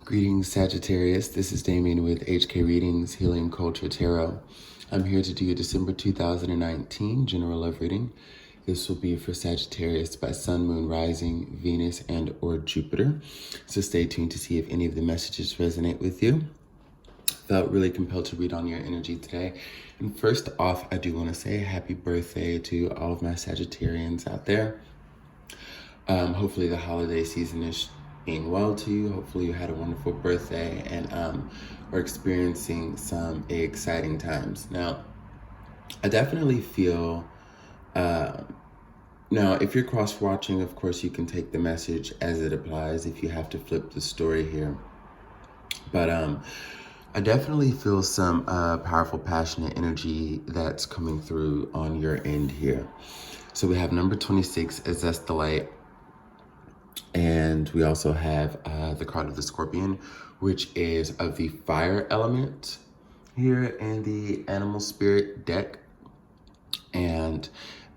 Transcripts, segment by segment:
Greetings, Sagittarius. This is Damien with HK Readings, Healing Culture Tarot. I'm here to do your December 2019 general love reading. This will be for Sagittarius by Sun, Moon, Rising, Venus, and or Jupiter. So stay tuned to see if any of the messages resonate with you. Felt really compelled to read on your energy today. And first off, I do want to say happy birthday to all of my Sagittarians out there. Hopefully the holiday season is being well to you. Hopefully you had a wonderful birthday and are experiencing some exciting times. Now, I definitely feel, now if you're cross-watching, of course you can take the message as it applies if you have to flip the story here. But I definitely feel some powerful, passionate energy that's coming through on your end here. So we have number 26 as that's the light. And we also have the card of the Scorpion, which is of the fire element here in the Animal Spirit deck. And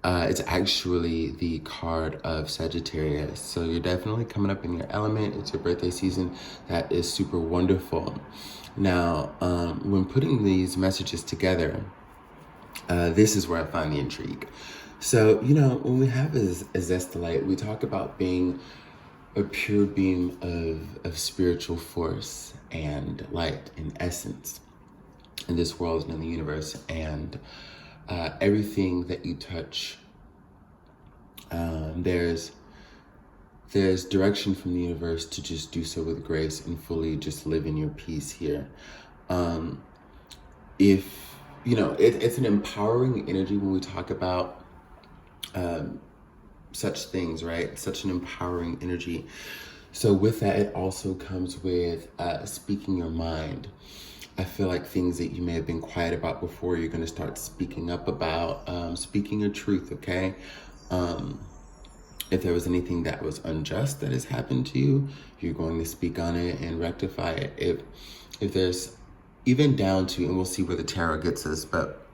it's actually the card of Sagittarius. So you're definitely coming up in your element. It's your birthday season. That is super wonderful. Now, when putting these messages together, this is where I find the intrigue. So, you know, when we have a zestolite, we talk about being a pure beam of spiritual force and light and essence in this world and in the universe. And everything that you touch, there's direction from the universe to just do so with grace and fully just live in your peace here. If, you know, it's an empowering energy when we talk about such things, right? Such an empowering energy. So with that, it also comes with speaking your mind. I feel like things that you may have been quiet about before, you're going to start speaking up about, speaking your truth, okay? If there was anything that was unjust that has happened to you, you're going to speak on it and rectify it. If there's even down to, and we'll see where the tarot gets us, but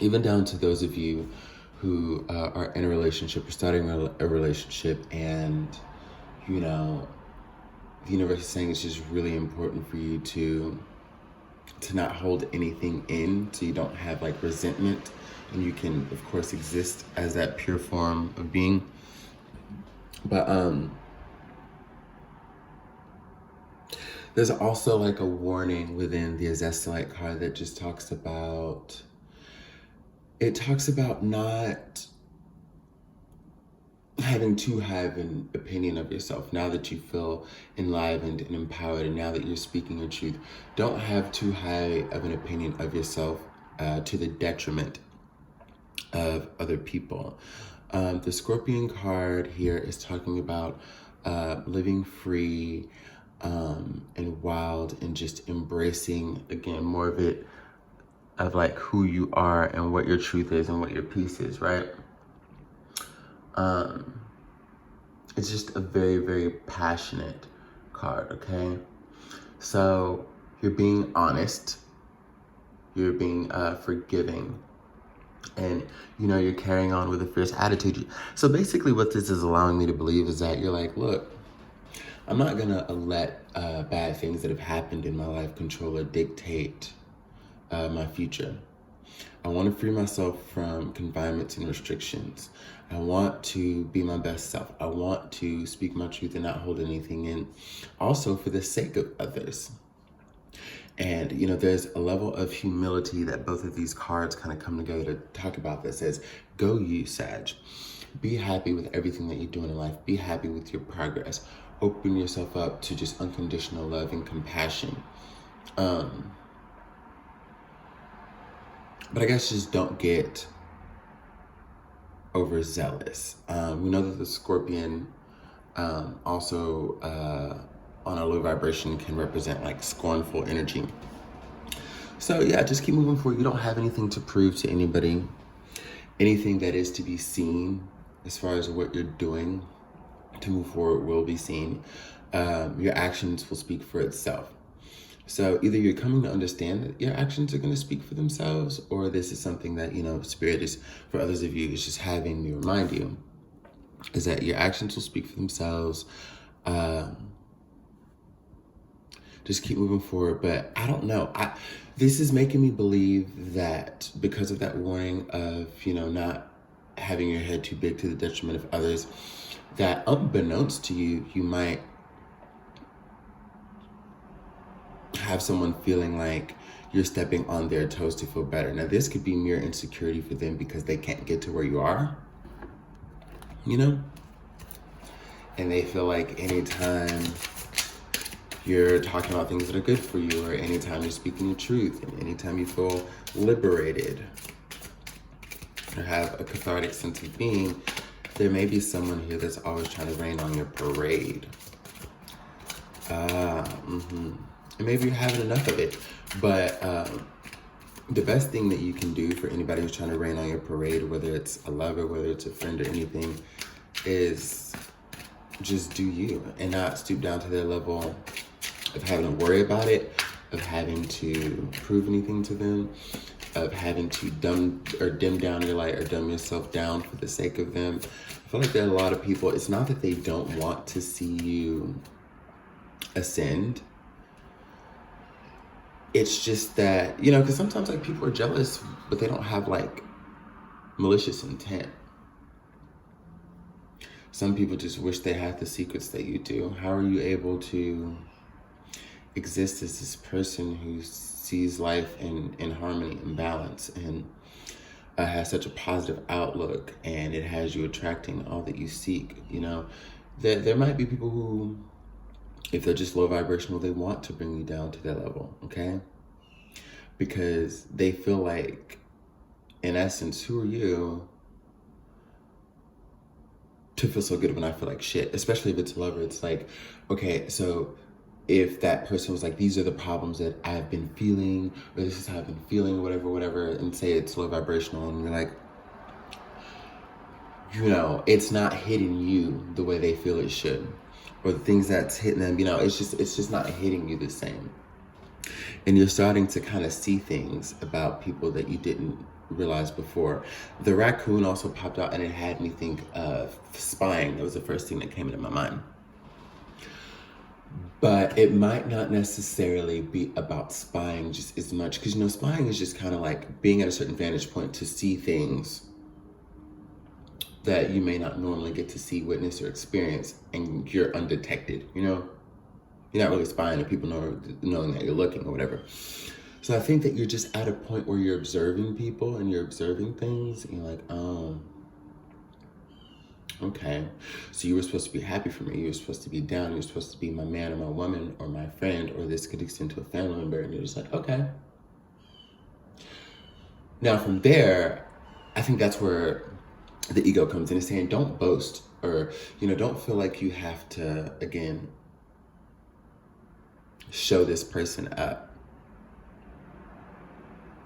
even down to those of you who are in a relationship or starting a relationship, and, you know, the universe is saying it's just really important for you to not hold anything in, so you don't have like resentment, and you can of course exist as that pure form of being. But there's also like a warning within the Azestolite card that just talks about, it talks about not having too high of an opinion of yourself. Now that you feel enlivened and empowered, and now that you're speaking your truth, don't have too high of an opinion of yourself to the detriment of other people. The Scorpion card here is talking about living free and wild, and just embracing, again, more of it, of like who you are and what your truth is and what your peace is, right? It's just a very, very passionate card, okay? So you're being honest, you're being forgiving, and, you know, you're carrying on with a fierce attitude. So basically what this is allowing me to believe is that you're like, look, I'm not gonna let bad things that have happened in my life control or dictate my future. I want to free myself from confinements and restrictions. I want to be my best self. I want to speak my truth and not hold anything in, also for the sake of others. And, you know, there's a level of humility that both of these cards kind of come together to talk about this as, go you, Sag. Be happy with everything that you're doing in life. Be happy with your progress. Open yourself up to just unconditional love and compassion. But I guess just don't get overzealous. We know that the Scorpion also on a low vibration can represent like scornful energy. So yeah, just keep moving forward. You don't have anything to prove to anybody. Anything that is to be seen as far as what you're doing to move forward will be seen. Your actions will speak for itself. So either you're coming to understand that your actions are going to speak for themselves, or this is something that, you know, Spirit is, for others of you, is just having me remind you, is that your actions will speak for themselves. Just keep moving forward. But I don't know. This is making me believe that because of that warning of, not having your head too big to the detriment of others, that unbeknownst to you, you might have someone feeling like you're stepping on their toes to feel better. Now, this could be mere insecurity for them because they can't get to where you are, and they feel like anytime you're talking about things that are good for you, or anytime you're speaking the truth, and anytime you feel liberated or have a cathartic sense of being, there may be someone here that's always trying to rain on your parade. And maybe you're having enough of it. But the best thing that you can do for anybody who's trying to rain on your parade, whether it's a lover, whether it's a friend or anything, is just do you and not stoop down to their level of having to worry about it, of having to prove anything to them, of having to dim down your light or dumb yourself down for the sake of them. I feel like there are a lot of people, it's not that they don't want to see you ascend. It's just that, because sometimes like people are jealous, but they don't have like malicious intent. Some people just wish they had the secrets that you do. How are you able to exist as this person who sees life in harmony and balance and has such a positive outlook, and it has you attracting all that you seek? There might be people who, if they're just low vibrational, they want to bring you down to their level, okay? Because they feel like, in essence, who are you to feel so good when I feel like shit? Especially if it's a lover. It's like, okay, so if that person was like, these are the problems that I've been feeling, or this is how I've been feeling, or whatever, and say it's low vibrational, and you're like, it's not hitting you the way they feel it should, or the things that's hitting them, it's just not hitting you the same. And you're starting to kind of see things about people that you didn't realize before. The raccoon also popped out, and it had me think of spying. That was the first thing that came into my mind. But it might not necessarily be about spying just as much, because spying is just kind of like being at a certain vantage point to see things that you may not normally get to see, witness, or experience, and you're undetected, You're not really spying, and people knowing that you're looking or whatever. So I think that you're just at a point where you're observing people and you're observing things, and you're like, oh, okay. So you were supposed to be happy for me. You were supposed to be down. You were supposed to be my man or my woman or my friend, or this could extend to a family member. And you're just like, okay. Now from there, I think that's where the ego comes in, and saying, don't boast, or, don't feel like you have to, again, show this person up,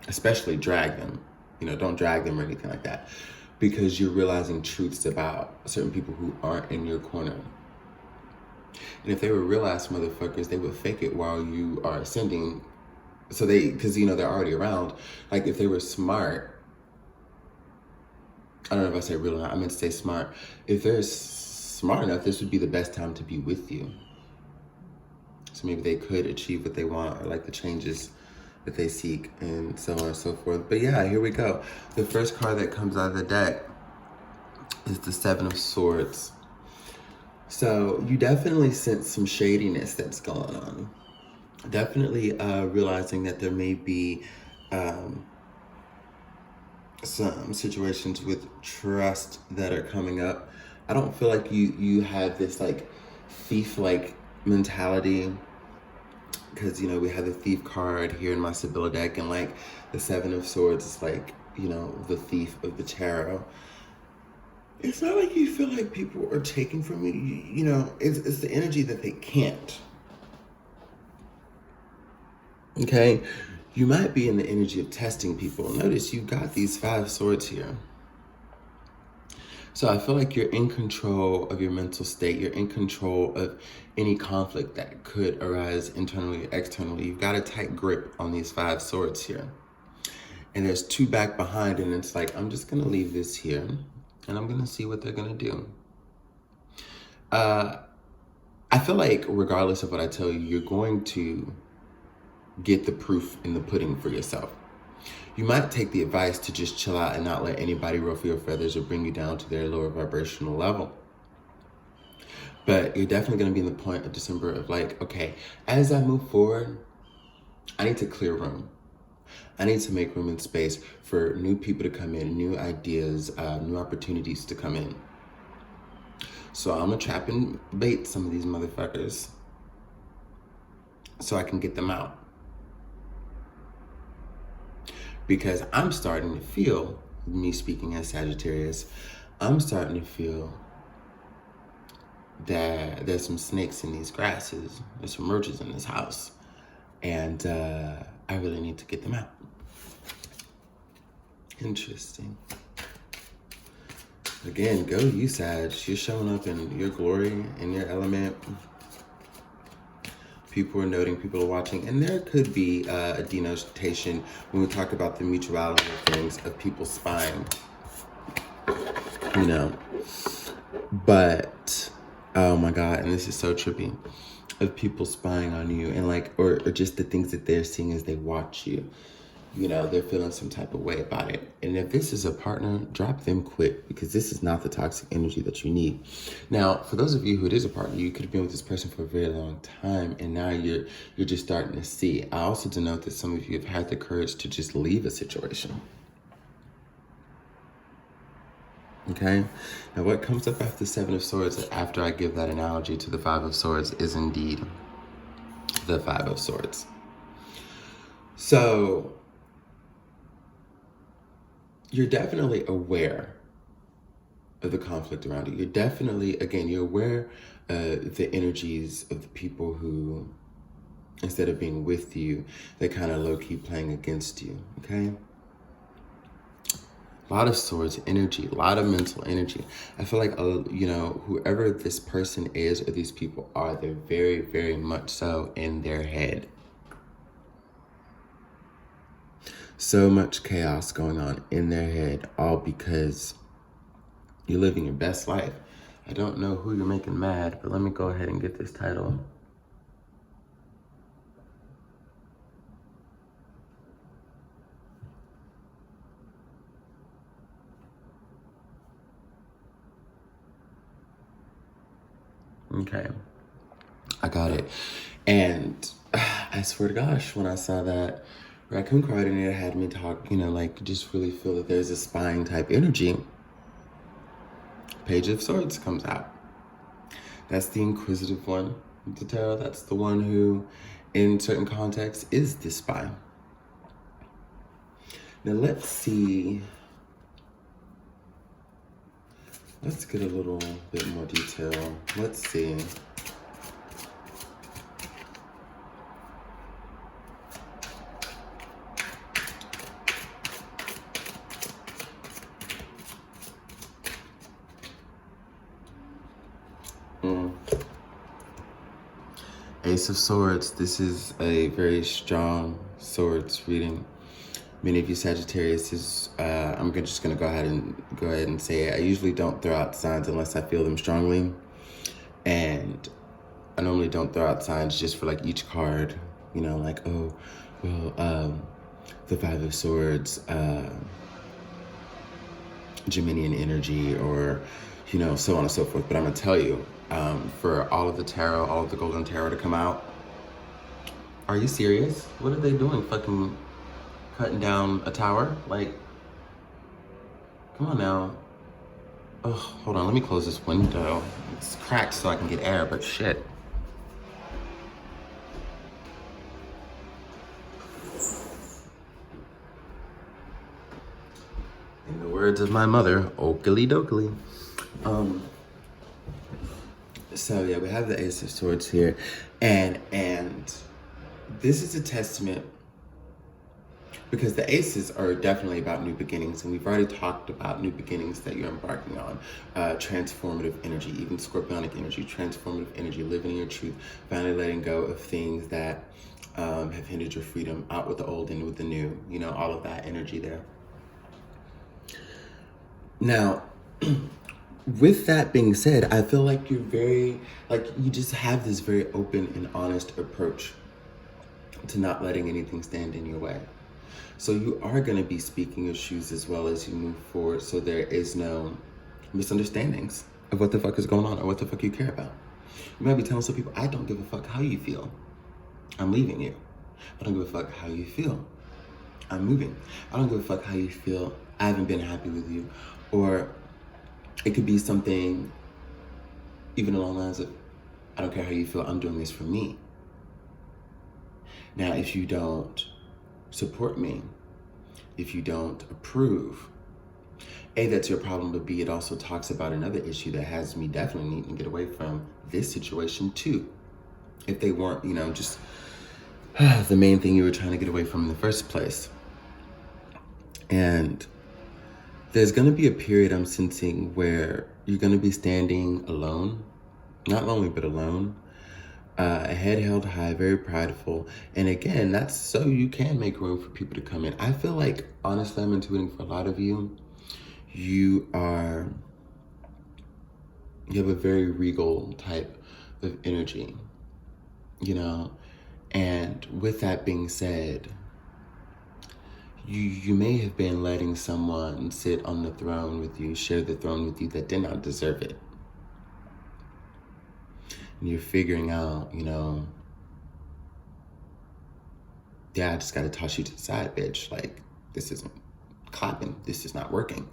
especially drag them. Don't drag them or anything like that, because you're realizing truths about certain people who aren't in your corner. And if they were real ass motherfuckers, they would fake it while you are ascending. So because they're already around. Like if they were smart, I don't know if I say real or not, I meant to say smart. If they're smart enough, this would be the best time to be with you. So maybe they could achieve what they want, or like the changes that they seek, and so on and so forth. But yeah, here we go. The first card that comes out of the deck is the Seven of Swords. So you definitely sense some shadiness that's going on. Definitely realizing that there may be some situations with trust that are coming up. I don't feel like you have this like thief-like mentality, because we have the Thief card here in my Sibylla deck, and like the Seven of Swords is like the thief of the tarot. It's not like you feel like people are taking from you. It's the energy that they can't. Okay, you might be in the energy of testing people. Notice you've got these 5 swords here. So I feel like you're in control of your mental state. You're in control of any conflict that could arise internally or externally. You've got a tight grip on these 5 swords here. And there's 2 back behind, and it's like, I'm just gonna leave this here, and I'm gonna see what they're gonna do. I I feel like regardless of what I tell you, you're going to get the proof in the pudding for yourself. You might take the advice to just chill out and not let anybody ruffle your feathers or bring you down to their lower vibrational level. But you're definitely going to be in the point of December of like, okay, as I move forward, I need to clear room. I need to make room and space for new people to come in, new ideas, new opportunities to come in. So I'm going to trap and bait some of these motherfuckers so I can get them out. Because I'm starting to feel, me speaking as Sagittarius, I'm starting to feel that there's some snakes in these grasses. There's some roaches in this house. And I really need to get them out. Interesting. Again, go you, Sag. You're showing up in your glory, in your element. People are noting, people are watching. And there could be a denotation when we talk about the mutuality of things, of people spying. You know. But, oh my God, and this is so trippy. Of people spying on you and like, or just the things that they're seeing as they watch you. You know, they're feeling some type of way about it. And if this is a partner, drop them quick, because this is not the toxic energy that you need. Now, for those of you who it is a partner, you could have been with this person for a very long time, and now you're just starting to see. I also denote that some of you have had the courage to just leave a situation. Okay? Now, what comes up after the Seven of Swords, after I give that analogy to the Five of Swords, is indeed the Five of Swords. So you're definitely aware of the conflict around you. You're definitely, again, you're aware of the energies of the people who, instead of being with you, they're kind of low-key playing against you, okay? A lot of swords energy, a lot of mental energy. I feel like, you know, whoever this person is or these people are, they're very, very much so in their head. So much chaos going on in their head, all because you're living your best life. I don't know who you're making mad, but let me go ahead and get this title. Okay, I got it. And I swear to gosh, when I saw that raccoon card in it, had me talk, you know, like just really feel that there's a spying type energy. Page of Swords comes out. That's the inquisitive one of the tarot. That's the one who, in certain contexts, is the spy. Now let's see. Let's get a little bit more detail. Let's see. Ace of Swords. This is a very strong swords reading. Many of you Sagittarius, I'm just gonna go ahead and say it. I usually don't throw out signs unless I feel them strongly, and I normally don't throw out signs just for like each card. You know, like, oh, well, the Five of Swords, Geminian energy, or, you know, so on and so forth. But I'm gonna tell you, for all of the tarot, all of the golden tarot to come out, are you serious? What are they doing? Fucking cutting down a tower? Like, come on now. Oh, hold on, let me close this window. It's cracked so I can get air, but shit. In the words of my mother, okily dokily. So yeah, we have the Ace of Swords here, and this is a testament, because the aces are definitely about new beginnings, and we've already talked about new beginnings that you're embarking on. Transformative energy, even scorpionic energy, transformative energy, living in your truth, finally letting go of things that have hindered your freedom, out with the old, in with the new, you know, all of that energy there. Now, with that being said, I feel like you're very, like, you just have this very open and honest approach to not letting anything stand in your way. So you are going to be speaking your truths as well as you move forward, so there is no misunderstandings of what the fuck is going on or what the fuck you care about. You might be telling some people, I don't give a fuck how you feel. I'm leaving you. I don't give a fuck how you feel. I'm moving. I don't give a fuck how you feel. I haven't been happy with you. Or it could be something even along the lines of, I don't care how you feel, I'm doing this for me. Now, if you don't support me, if you don't approve, A, that's your problem, but B, it also talks about another issue that has me definitely needing to get away from this situation too. If they weren't, just the main thing you were trying to get away from in the first place. And there's going to be a period I'm sensing where you're going to be standing alone, not lonely, but alone, head held high, very prideful. And again, that's so you can make room for people to come in. I feel like, honestly, I'm intuiting for a lot of you, you have a very regal type of energy, and with that being said, you may have been letting someone sit on the throne with you, share the throne with you, that did not deserve it. And you're figuring out, yeah, I just got to toss you to the side, bitch. Like, this isn't clapping. This is not working.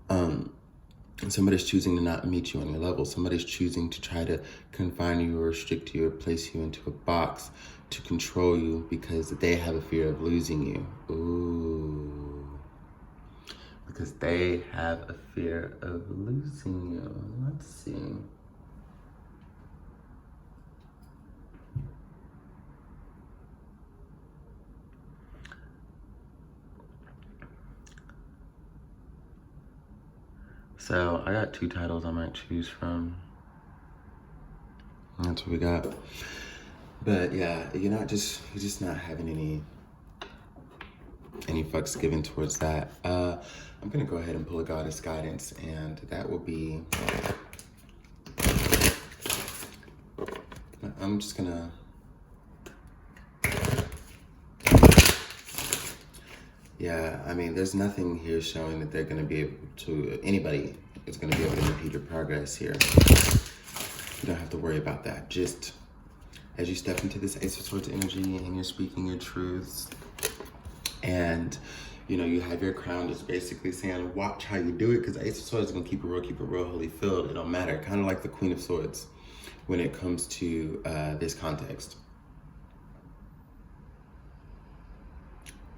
And somebody's choosing to not meet you on your level. Somebody's choosing to try to confine you or restrict you or place you into a box to control you because they have a fear of losing you. Ooh. Because they have a fear of losing you. Let's see. So I got 2 titles I might choose from. That's what we got. But yeah, you're just not having any fucks given towards that. I'm gonna go ahead and pull a goddess guidance, and that will be, I'm just gonna, yeah, I mean, there's nothing here showing that they're gonna be able to, anybody is gonna be able to impede your progress here. You don't have to worry about that. Just as you step into this Ace of Swords energy and you're speaking your truths, and you have your crown just basically saying, watch how you do it, because Ace of Swords is gonna keep it real, holy filled. It don't matter. Kind of like the Queen of Swords when it comes to this context.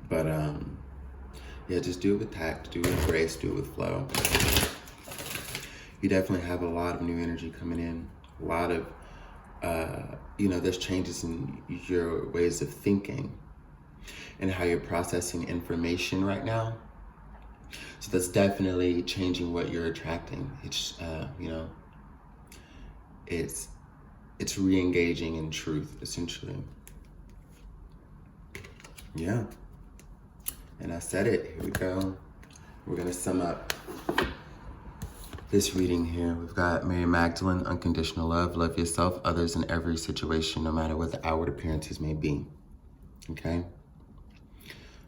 But yeah, just do it with tact, do it with grace, do it with flow. You definitely have a lot of new energy coming in, a lot of, there's changes in your ways of thinking and how you're processing information right now. So that's definitely changing what you're attracting. It's, it's re-engaging in truth, essentially. Yeah. And I said it, here we go. We're gonna sum up this reading here. We've got Mary Magdalene, unconditional love, love yourself, others in every situation, no matter what the outward appearances may be, okay?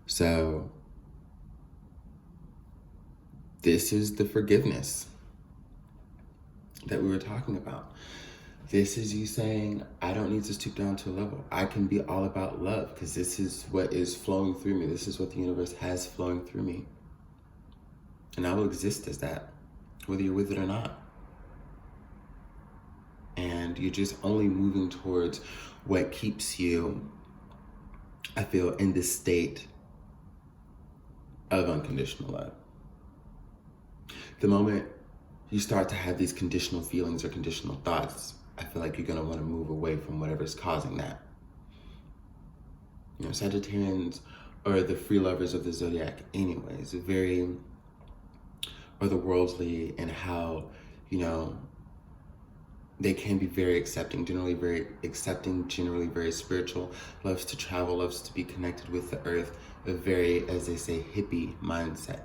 So this is the forgiveness that we were talking about. This is you saying, I don't need to stoop down to a level. I can be all about love because this is what is flowing through me. This is what the universe has flowing through me. And I will exist as that, whether you're with it or not. And you're just only moving towards what keeps you, I feel, in this state of unconditional love. The moment you start to have these conditional feelings or conditional thoughts, I feel like you're gonna wanna move away from whatever's causing that. Sagittarians are the free lovers of the zodiac anyways, or the worldly, and how, they can be very accepting, generally very spiritual, loves to travel, loves to be connected with the earth, a very, as they say, hippie mindset,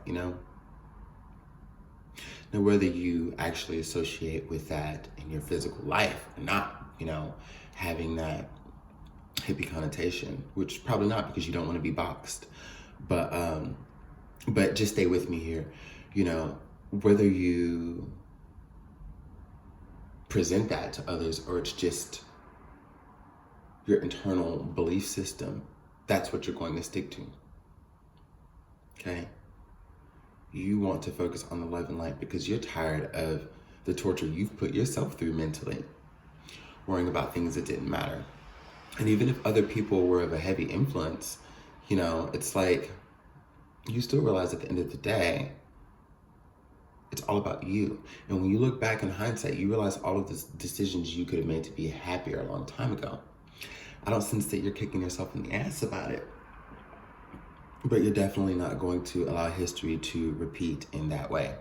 Now, whether you actually associate with that in your physical life or not, having that hippie connotation, which probably not, because you don't want to be boxed. But just stay with me here. Whether you present that to others or it's just your internal belief system, that's what you're going to stick to. Okay? You want to focus on the love and light because you're tired of the torture you've put yourself through mentally, worrying about things that didn't matter. And even if other people were of a heavy influence, it's like you still realize at the end of the day, it's all about you. And when you look back in hindsight, you realize all of the decisions you could have made to be happier a long time ago. I don't sense that you're kicking yourself in the ass about it, but you're definitely not going to allow history to repeat in that way.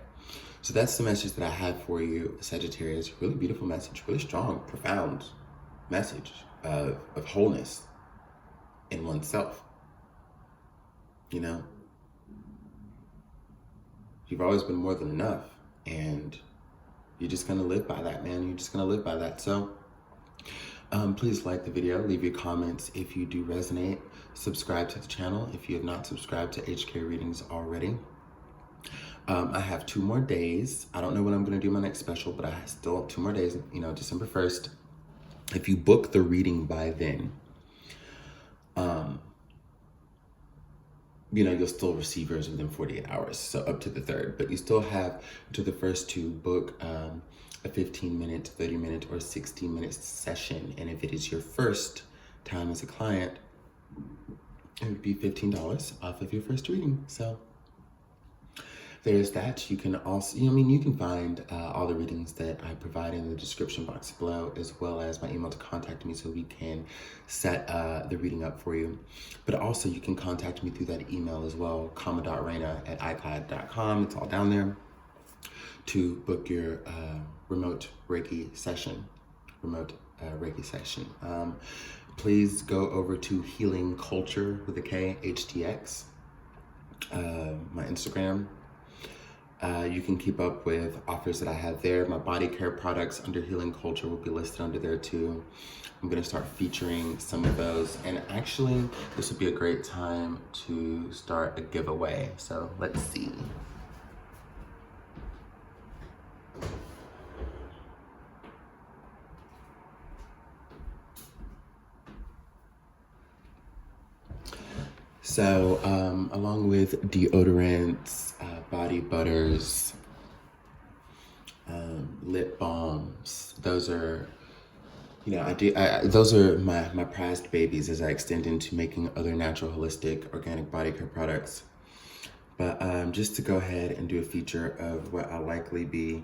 So that's the message that I have for you, Sagittarius. Really beautiful message, really strong, profound message of wholeness in oneself. You've always been more than enough, and you're just gonna live by that, man. You're just gonna live by that. So please like the video, leave your comments if you do resonate, subscribe to the channel if you have not subscribed to HK Readings already. I have 2 more days. I don't know when I'm gonna do my next special, but I still have 2 more days, December 1st. If you book the reading by then, you'll still receive yours within 48 hours, so up to the 3rd, but you still have to the 1st to book a 15-minute, 30-minute, or 60-minute session. And if it is your first time as a client, it would be $15 off of your first reading. So there's that. You can also, you can find all the readings that I provide in the description box below, as well as my email to contact me so we can set the reading up for you. But also you can contact me through that email as well, kama.reina@icloud.com. It's all down there, to book your remote Reiki session. Please go over to Healing Culture with a K, HTX, my Instagram. You can keep up with offers that I have there. My body care products under Healing Culture will be listed under there too. I'm gonna start featuring some of those. And actually, this would be a great time to start a giveaway. So let's see. So along with deodorants, body butters, lip balms, those are, those are my prized babies as I extend into making other natural, holistic, organic body care products. But just to go ahead and do a feature of what I'll likely be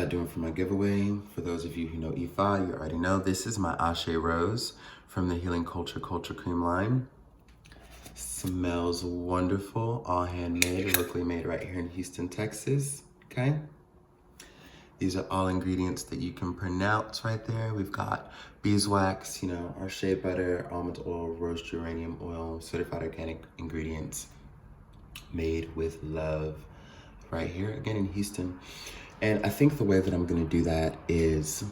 doing for my giveaway. For those of you who know Ifa, you already know this is my Ashe Rose from the Healing Culture Culture Cream line. Smells wonderful, all handmade, locally made right here in Houston, Texas, okay? These are all ingredients that you can pronounce right there. We've got beeswax, our shea butter, almond oil, rose geranium oil, certified organic ingredients made with love right here, again in Houston. And I think the way that I'm gonna do that is,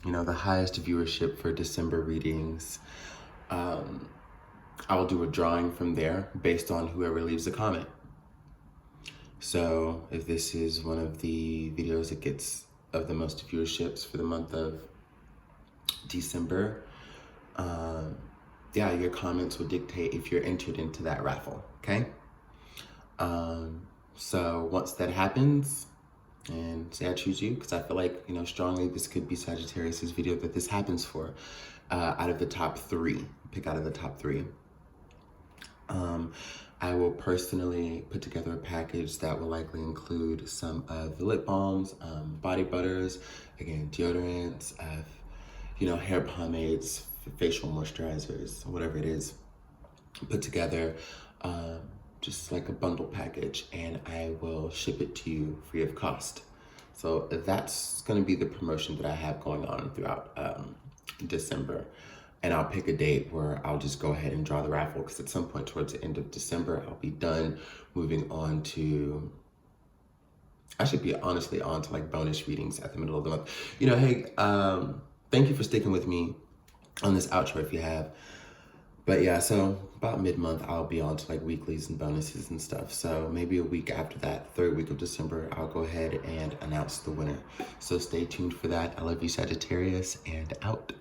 the highest viewership for December readings, I will do a drawing from there based on whoever leaves a comment. So if this is one of the videos that gets of the most viewerships for the month of December, your comments will dictate if you're entered into that raffle, okay? So once that happens, and say I choose you, because I feel like, strongly this could be Sagittarius's video that this happens for, out of the top 3, pick out of the top 3. I will personally put together a package that will likely include some of the lip balms, body butters, again, deodorants, hair pomades, facial moisturizers, whatever it is, put together just like a bundle package, and I will ship it to you free of cost. So that's gonna be the promotion that I have going on throughout December. and I'll pick a date where I'll just go ahead and draw the raffle, because at some point towards the end of December, I'll be done moving on to, I should be honestly on to like bonus readings at the middle of the month. You know, hey, thank you for sticking with me on this outro if you have. But yeah, so about mid-month, I'll be on to like weeklies and bonuses and stuff. So maybe a week after that, third week of December, I'll go ahead and announce the winner. So stay tuned for that. I love you, Sagittarius, and out.